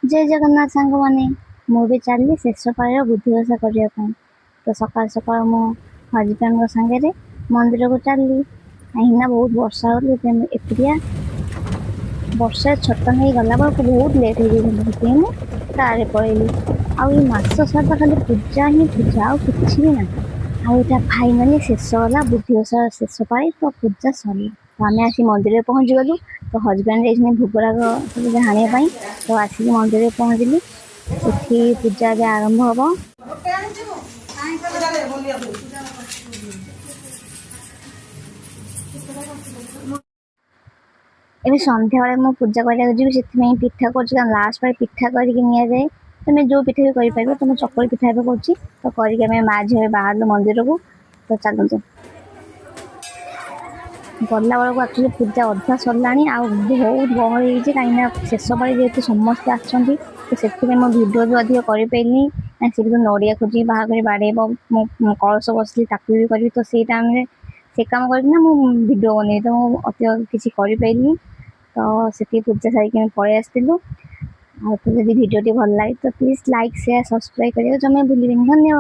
जय जगन्नाथ सांग मैंने मुझे चलली शेष पार बुद्धिवसा करने। तो सकाल सकाल मो हजबैंड सागे मंदिर को चलली कहीं बहुत वर्षा हो एकुटिया वर्षा छत नहीं गला बेलू बहुत लेट हो गई कार पलैली आस सारा खाली पूजा ही पूजा आउ कि भी ना आईटा फाइनाली शेष गला बुद्धिवसा शेष पाई तो पूजा सरला। तो आम आसी मंदिर पहुँची गलु। तो हजबैंड भोगराग सब हाणिया तो आसिक मंदिर पहुँचली। ଏଠି ପୂଜା ଏବେ ଆରମ୍ଭ ହବ। ଏବେ ସନ୍ଧ୍ୟାବେଳେ ମୁଁ ପୂଜା କରିବାକୁ ଯିବି, ସେଥିପାଇଁ ପିଠା କରୁଛି। କାରଣ ଲାଷ୍ଟ ପାଳି ପିଠା କରିକି ନିଆଯାଏ। ତମେ ଯୋଉ ପିଠା ବି କରିପାରିବ। ତମେ ଚକୁଳି ପିଠା ଏବେ କରୁଛି ତ କରିକି ଆମେ ମା ଝିଅ ବାହାରିଲୁ ମନ୍ଦିରକୁ। ତ ଚାଲନ୍ତୁ। ଗଲା ବେଳକୁ ଆକ୍ଚୁଆଲି ପୂଜା ଅଧା ସରିଲାଣି ଆଉ ବହୁତ ଗହଳି ହେଇଛି, କାହିଁକିନା ଶେଷ ପାଳି ଯେହେତୁ ସମସ୍ତେ ଆସିଛନ୍ତି ତ ସେଥିପାଇଁ ମୁଁ ଭିଡ଼ିଓ ବି ଅଧିକ କରିପାରିନି। ସେଠି ତ ନଡ଼ିଆ ଖୋଜି ବାହାର କରି ବାଡ଼େଇବ, ମୁଁ କଳସ ବସିଲି ତାକୁ ବି କରିବି। ତ ସେଇ ଟାଇମ୍ରେ ସେ କାମ କରିକିନା ମୁଁ ଭିଡ଼ିଓ ବନେଇବି, ତ ମୁଁ ଅତି କିଛି କରିପାରିନି। ତ ସେଠି ପୂଜା ସାରିକି ଆମେ ପଳେଇ ଆସିଥିଲୁ। ଆଉ ଯଦି ଭିଡ଼ିଓଟି ଭଲ ଲାଗେ ତ ପ୍ଲିଜ୍ ଲାଇକ୍ ସେୟାର ସବସ୍କ୍ରାଇବ୍ କରିବାକୁ ଜମା ଭୁଲିବେନି। ଧନ୍ୟବାଦ।